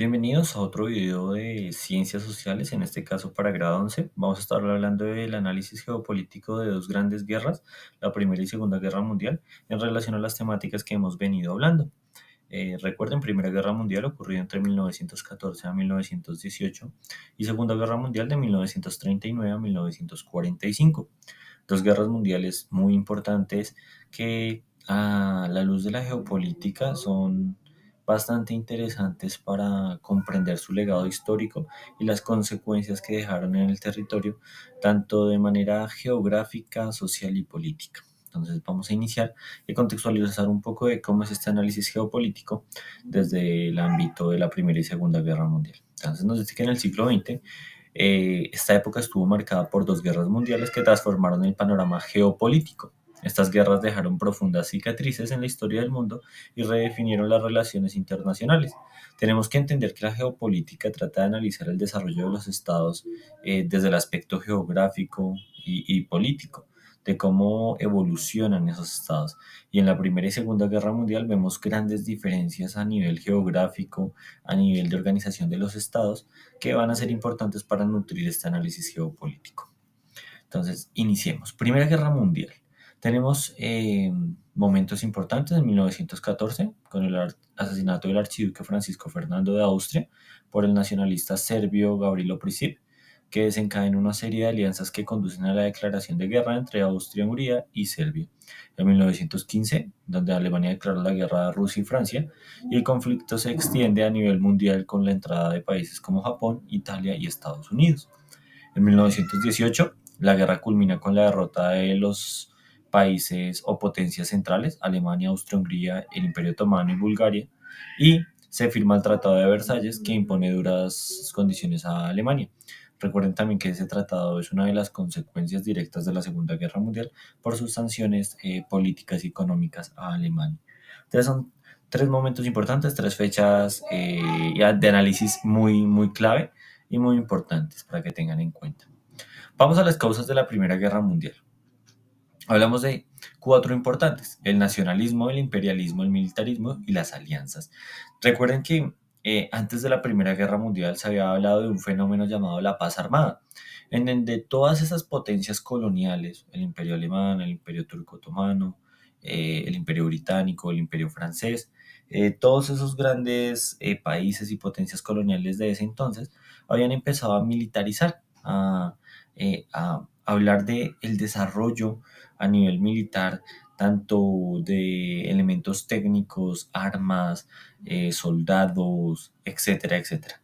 Bienvenidos a otro video de ciencias sociales, en este caso para grado 11. Vamos a estar hablando del análisis geopolítico de dos grandes guerras, la Primera y Segunda Guerra Mundial, en relación a las temáticas que hemos venido hablando. Recuerden, Primera Guerra Mundial ocurrió entre 1914 a 1918 y Segunda Guerra Mundial de 1939 a 1945. Dos guerras mundiales muy importantes que a la luz de la geopolítica son bastante interesantes para comprender su legado histórico y las consecuencias que dejaron en el territorio, tanto de manera geográfica, social y política. Entonces vamos a iniciar y contextualizar un poco de cómo es este análisis geopolítico desde el ámbito de la Primera y Segunda Guerra Mundial. Entonces nos dice que en el siglo XX esta época estuvo marcada por dos guerras mundiales que transformaron el panorama geopolítico. Estas guerras dejaron profundas cicatrices en la historia del mundo y redefinieron las relaciones internacionales. Tenemos que entender que la geopolítica trata de analizar el desarrollo de los estados desde el aspecto geográfico y político, de cómo evolucionan esos estados. Y en la Primera y Segunda Guerra Mundial vemos grandes diferencias a nivel geográfico, a nivel de organización de los estados, que van a ser importantes para nutrir este análisis geopolítico. Entonces, iniciemos. Primera Guerra Mundial. Tenemos momentos importantes en 1914 con el asesinato del archiduque Francisco Fernando de Austria por el nacionalista serbio Gavrilo Princip, que desencadena una serie de alianzas que conducen a la declaración de guerra entre Austria-Hungría y Serbia. En 1915, donde Alemania declara la guerra a Rusia y Francia, y el conflicto se extiende a nivel mundial con la entrada de países como Japón, Italia y Estados Unidos. En 1918, la guerra culmina con la derrota de los países o potencias centrales, Alemania, Austria-Hungría, el Imperio Otomano y Bulgaria, y se firma el Tratado de Versalles que impone duras condiciones a Alemania. Recuerden también que ese tratado es una de las consecuencias directas de la Segunda Guerra Mundial por sus sanciones políticas y económicas a Alemania. Entonces son tres momentos importantes, tres fechas de análisis muy clave y muy importantes para que tengan en cuenta. Vamos a las causas de la Primera Guerra Mundial. Hablamos de cuatro importantes: el nacionalismo, el imperialismo, el militarismo y las alianzas. Recuerden que antes de la Primera Guerra Mundial se había hablado de un fenómeno llamado la paz armada, en donde todas esas potencias coloniales, el imperio alemán, el imperio turco otomano, el imperio británico, el imperio francés, todos esos grandes países y potencias coloniales de ese entonces habían empezado a militarizar, a hablar de el desarrollo a nivel militar, tanto de elementos técnicos, armas, soldados, etcétera, etcétera.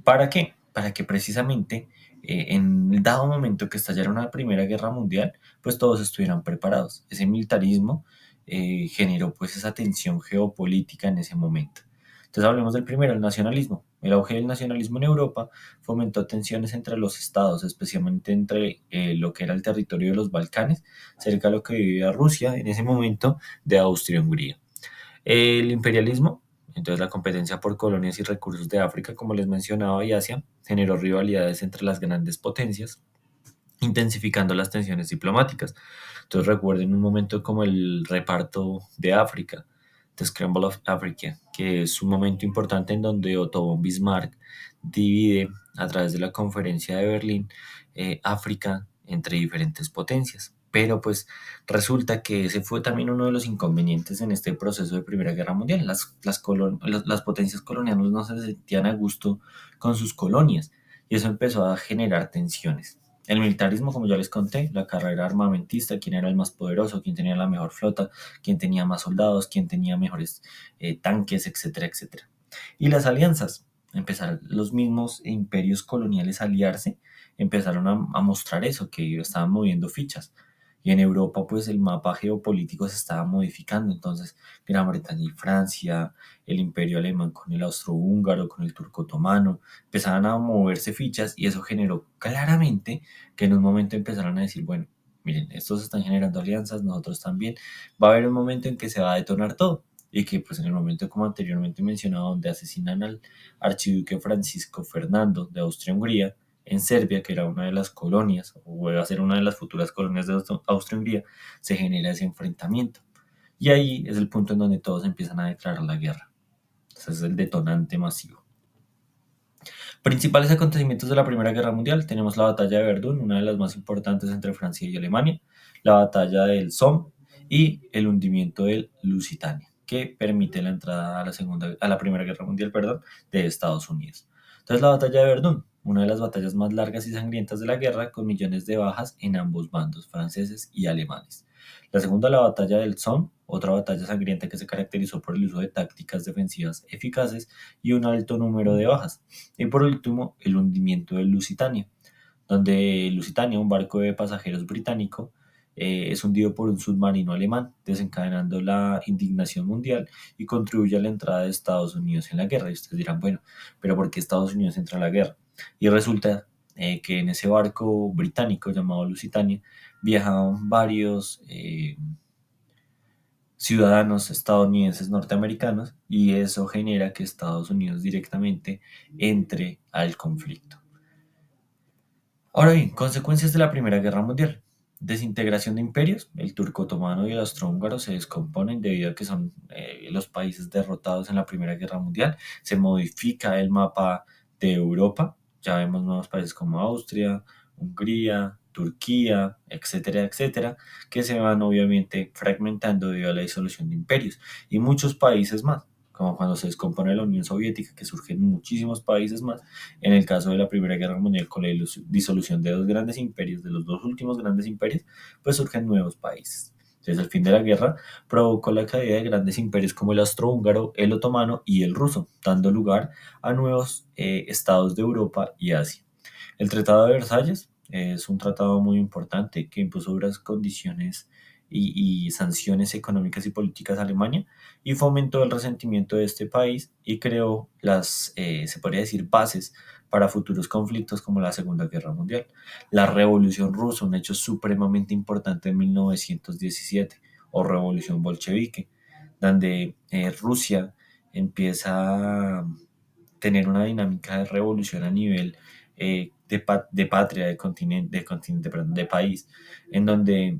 ¿Para qué? Para que precisamente en el dado momento que estallara una Primera Guerra Mundial, pues todos estuvieran preparados. Ese militarismo generó pues esa tensión geopolítica en ese momento. Entonces hablemos del primero, el nacionalismo. El auge del nacionalismo en Europa fomentó tensiones entre los estados, especialmente entre lo que era el territorio de los Balcanes, cerca de lo que vivía Rusia en ese momento, de Austria-Hungría. El imperialismo, entonces la competencia por colonias y recursos de África, como les mencionaba, y Asia, generó rivalidades entre las grandes potencias, intensificando las tensiones diplomáticas. Entonces recuerden un momento como el reparto de África, The Scramble of Africa, que es un momento importante en donde Otto von Bismarck divide a través de la conferencia de Berlín África entre diferentes potencias. Pero pues resulta que ese fue también uno de los inconvenientes en este proceso de Primera Guerra Mundial. Las potencias coloniales no se sentían a gusto con sus colonias y eso empezó a generar tensiones. El militarismo, como ya les conté, la carrera armamentista, quién era el más poderoso, quién tenía la mejor flota, quién tenía más soldados, quién tenía mejores tanques, etcétera, etcétera. Y las alianzas, empezaron los mismos imperios coloniales a aliarse, empezaron a mostrar eso, que estaban moviendo fichas. Y en Europa, pues el mapa geopolítico se estaba modificando. Entonces, Gran Bretaña y Francia, el imperio alemán con el austrohúngaro, con el turco otomano, empezaban a moverse fichas y eso generó claramente que en un momento empezaron a decir, bueno, miren, estos están generando alianzas, nosotros también. Va a haber un momento en que se va a detonar todo y que pues en el momento como anteriormente mencionado donde asesinan al archiduque Francisco Fernando de Austria-Hungría en Serbia, que era una de las colonias o iba a ser una de las futuras colonias de Austria-Hungría, se genera ese enfrentamiento. Y ahí es el punto en donde todos empiezan a declarar la guerra. Ese es el detonante masivo. Principales acontecimientos de la Primera Guerra Mundial, tenemos la batalla de Verdún, una de las más importantes entre Francia y Alemania, la batalla del Somme y el hundimiento del Lusitania, que permite la entrada a la Primera Guerra Mundial, perdón, de Estados Unidos. Entonces, la batalla de Verdún, una de las batallas más largas y sangrientas de la guerra, con millones de bajas en ambos bandos, franceses y alemanes. La segunda, la batalla del Somme, otra batalla sangrienta que se caracterizó por el uso de tácticas defensivas eficaces y un alto número de bajas. Y por último, el hundimiento del Lusitania, donde Lusitania, un barco de pasajeros británico, es hundido por un submarino alemán, desencadenando la indignación mundial y contribuye a la entrada de Estados Unidos en la guerra. Y ustedes dirán, bueno, pero ¿por qué Estados Unidos entra a la guerra? Y resulta que en ese barco británico llamado Lusitania viajaban varios ciudadanos estadounidenses norteamericanos y eso genera que Estados Unidos directamente entre al conflicto. Ahora bien, consecuencias de la Primera Guerra Mundial. Desintegración de imperios. El turco otomano y el austrohúngaro se descomponen debido a que son los países derrotados en la Primera Guerra Mundial. Se modifica el mapa de Europa. Ya vemos nuevos países como Austria, Hungría, Turquía, etcétera, etcétera, que se van obviamente fragmentando debido a la disolución de imperios. Y muchos países más, como cuando se descompone la Unión Soviética, que surgen muchísimos países más en el caso de la Primera Guerra Mundial, con la disolución de dos grandes imperios, de los dos últimos grandes imperios, pues surgen nuevos países. Entonces, el fin de la guerra provocó la caída de grandes imperios como el austrohúngaro, el otomano y el ruso, dando lugar a nuevos estados de Europa y Asia. El Tratado de Versalles es un tratado muy importante que impuso duras condiciones y sanciones económicas y políticas a Alemania y fomentó el resentimiento de este país y creó se podría decir, bases para futuros conflictos como la Segunda Guerra Mundial. La Revolución Rusa, un hecho supremamente importante en 1917, o Revolución Bolchevique, donde Rusia empieza a tener una dinámica de revolución a nivel de patria, perdón, de país, en donde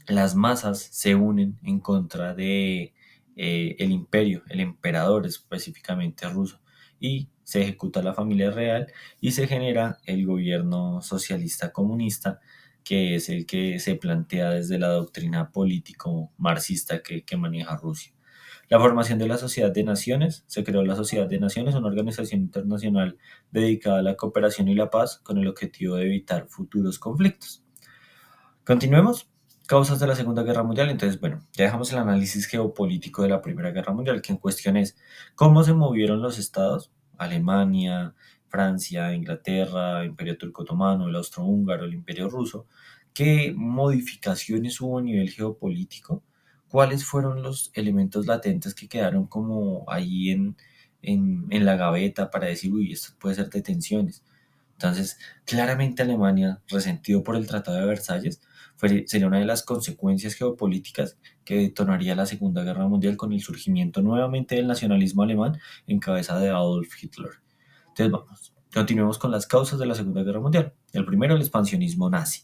las masas se unen en contra de el imperio, el emperador específicamente ruso, y se ejecuta la familia real y se genera el gobierno socialista comunista, que es el que se plantea desde la doctrina político marxista que maneja Rusia. La formación de la Sociedad de Naciones. Se creó la Sociedad de Naciones, una organización internacional dedicada a la cooperación y la paz con el objetivo de evitar futuros conflictos. Continuemos. Causas de la Segunda Guerra Mundial. Entonces, bueno, ya dejamos el análisis geopolítico de la Primera Guerra Mundial, que en cuestión es cómo se movieron los estados, Alemania, Francia, Inglaterra, Imperio Turco Otomano, el Austrohúngaro, el Imperio Ruso, qué modificaciones hubo a nivel geopolítico, cuáles fueron los elementos latentes que quedaron como ahí en la gaveta para decir, uy, esto puede ser de tensiones. Entonces, claramente Alemania, resentido por el Tratado de Versalles, sería una de las consecuencias geopolíticas que detonaría la Segunda Guerra Mundial con el surgimiento nuevamente del nacionalismo alemán en cabeza de Adolf Hitler. Entonces, vamos, continuemos con las causas de la Segunda Guerra Mundial. El primero, el expansionismo nazi.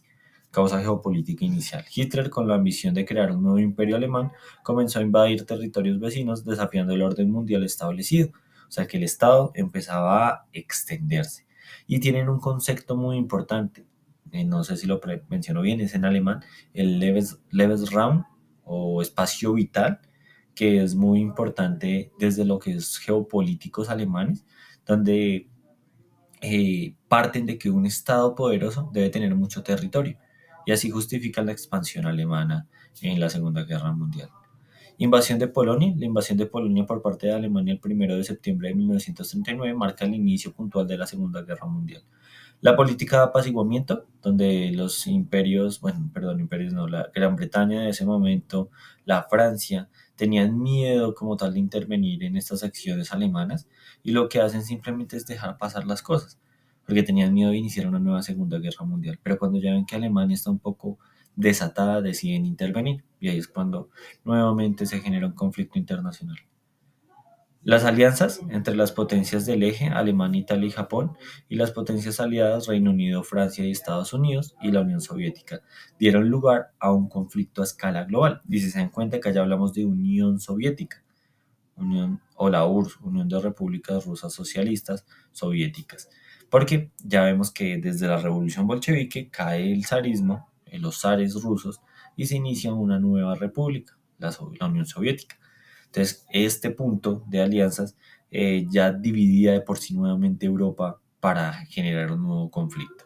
Causa geopolítica inicial. Hitler, con la ambición de crear un nuevo imperio alemán, comenzó a invadir territorios vecinos, desafiando el orden mundial establecido. O sea que el Estado empezaba a extenderse. Y tienen un concepto muy importante, no sé si lo menciono bien, es en alemán, el Lebensraum o espacio vital, que es muy importante desde lo que es geopolíticos alemanes, donde parten de que un Estado poderoso debe tener mucho territorio, y así justifican la expansión alemana en la Segunda Guerra Mundial. Invasión de Polonia. La invasión de Polonia por parte de Alemania el 1 de septiembre de 1939 marca el inicio puntual de la Segunda Guerra Mundial. La política de apaciguamiento, donde los imperios, bueno, perdón, imperios no, la Gran Bretaña de ese momento, la Francia, tenían miedo como tal de intervenir en estas acciones alemanas y lo que hacen simplemente es dejar pasar las cosas, porque tenían miedo de iniciar una nueva Segunda Guerra Mundial. Pero cuando ya ven que Alemania está un poco desatada, deciden intervenir y ahí es cuando nuevamente se genera un conflicto internacional. Las alianzas entre las potencias del eje, Alemania, Italia y Japón, y las potencias aliadas, Reino Unido, Francia y Estados Unidos, y la Unión Soviética, dieron lugar a un conflicto a escala global. Y si se dan cuenta que ya hablamos de Unión Soviética. o la URSS, Unión de Repúblicas Rusas Socialistas Soviéticas. Porque ya vemos que desde la revolución bolchevique cae el zarismo, los zares rusos, y se inicia una nueva república, la Unión Soviética. Entonces, este punto de alianzas ya dividía de por sí nuevamente Europa para generar un nuevo conflicto.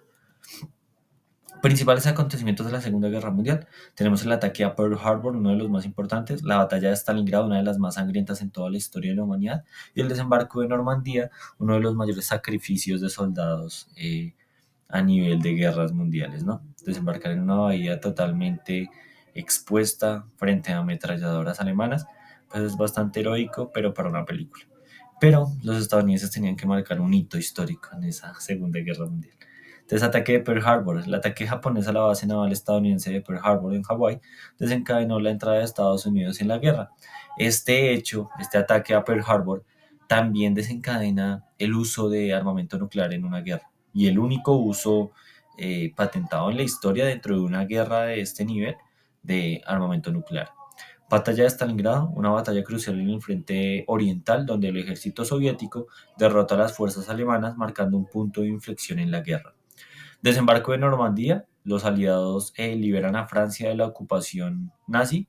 Principales acontecimientos de la Segunda Guerra Mundial. Tenemos el ataque a Pearl Harbor, uno de los más importantes, la batalla de Stalingrado, una de las más sangrientas en toda la historia de la humanidad, y el desembarco de Normandía, uno de los mayores sacrificios de soldados a nivel de guerras mundiales, ¿no? Desembarcar en una bahía totalmente expuesta frente a ametralladoras alemanas, pues es bastante heroico, pero para una película. Pero los estadounidenses tenían que marcar un hito histórico en esa Segunda Guerra Mundial. Entonces, ataque de Pearl Harbor. El ataque japonés a la base naval estadounidense de Pearl Harbor en Hawái desencadenó la entrada de Estados Unidos en la guerra. Este hecho, este ataque a Pearl Harbor, también desencadena el uso de armamento nuclear en una guerra. Y el único uso patentado en la historia dentro de una guerra de este nivel de armamento nuclear. Batalla de Stalingrado, una batalla crucial en el frente oriental donde el ejército soviético derrota a las fuerzas alemanas marcando un punto de inflexión en la guerra. Desembarco de Normandía, los aliados liberan a Francia de la ocupación nazi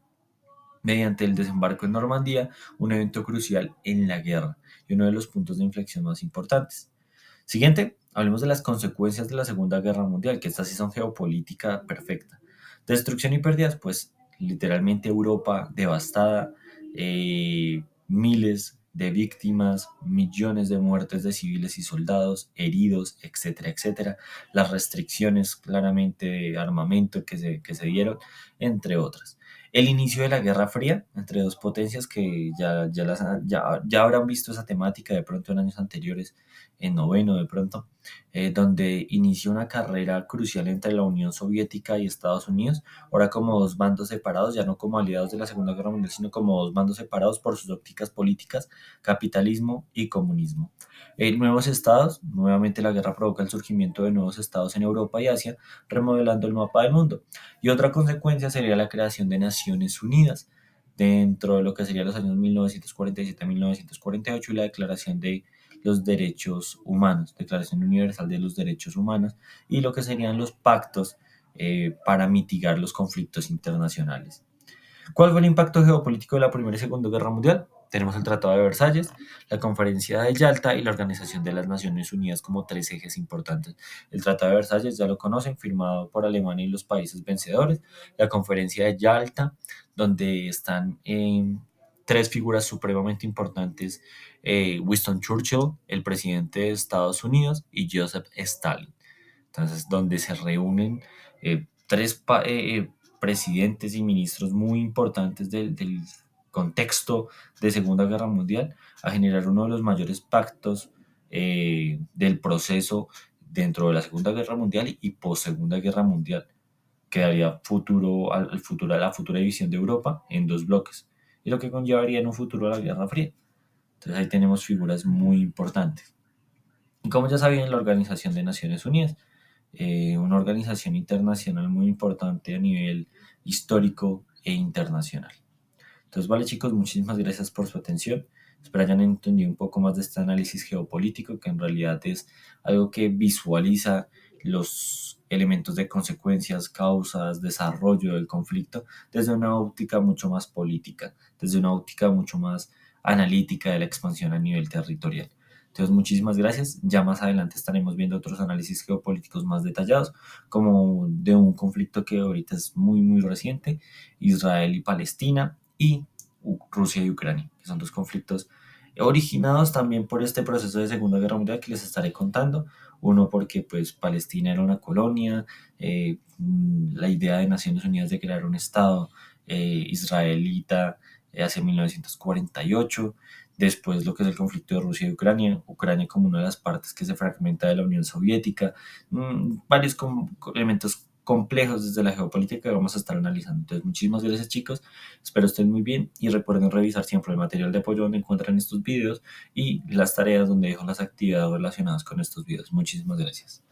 mediante el desembarco en Normandía, un evento crucial en la guerra y uno de los puntos de inflexión más importantes. Siguiente, hablemos de las consecuencias de la Segunda Guerra Mundial, que estas sí son geopolítica perfecta. Destrucción y pérdidas, pues literalmente Europa devastada, miles de víctimas, millones de muertes de civiles y soldados, heridos, etcétera, etcétera. Las restricciones claramente de armamento que se dieron, entre otras. El inicio de la Guerra Fría entre dos potencias que ya habrán visto esa temática de pronto en años anteriores, en noveno de pronto, donde inició una carrera crucial entre la Unión Soviética y Estados Unidos, ahora como dos bandos separados, ya no como aliados de la Segunda Guerra Mundial, sino como dos bandos separados por sus ópticas políticas, capitalismo y comunismo. Nuevos estados, nuevamente la guerra provoca el surgimiento de nuevos estados en Europa y Asia, remodelando el mapa del mundo. Y otra consecuencia sería la creación de Naciones Unidas dentro de lo que serían los años 1947 a 1948 y la Declaración de los Derechos Humanos, Declaración Universal de los Derechos Humanos y lo que serían los pactos para mitigar los conflictos internacionales. ¿Cuál fue el impacto geopolítico de la Primera y Segunda Guerra Mundial? Tenemos el Tratado de Versalles, la Conferencia de Yalta y la Organización de las Naciones Unidas como tres ejes importantes. El Tratado de Versalles ya lo conocen, firmado por Alemania y los países vencedores. La Conferencia de Yalta, donde están tres figuras supremamente importantes, Winston Churchill, el presidente de Estados Unidos, y Joseph Stalin. Entonces, donde se reúnen presidentes y ministros muy importantes del contexto de Segunda Guerra Mundial a generar uno de los mayores pactos del proceso dentro de la Segunda Guerra Mundial y post Segunda Guerra Mundial, que daría futuro al futuro a la futura división de Europa en dos bloques y lo que conllevaría en un futuro a la Guerra Fría. Entonces ahí tenemos figuras muy importantes. Y como ya sabían, la Organización de Naciones Unidas, una organización internacional muy importante a nivel histórico e internacional. Entonces, vale chicos, muchísimas gracias por su atención. Espero hayan entendido un poco más de este análisis geopolítico, que en realidad es algo que visualiza los elementos de consecuencias, causas, desarrollo del conflicto desde una óptica mucho más política, desde una óptica mucho más analítica de la expansión a nivel territorial. Entonces, muchísimas gracias. Ya más adelante estaremos viendo otros análisis geopolíticos más detallados, como de un conflicto que ahorita es muy, muy reciente, Israel y Palestina, y Rusia y Ucrania, que son dos conflictos originados también por este proceso de Segunda Guerra Mundial que les estaré contando. Uno porque pues Palestina era una colonia, la idea de Naciones Unidas de crear un Estado israelita hacia 1948. Después lo que es el conflicto de Rusia y Ucrania, Ucrania como una de las partes que se fragmenta de la Unión Soviética, varios elementos complejos desde la geopolítica que vamos a estar analizando. Entonces, muchísimas gracias chicos, espero estén muy bien y recuerden revisar siempre el material de apoyo donde encuentran estos videos y las tareas donde dejo las actividades relacionadas con estos videos. Muchísimas gracias.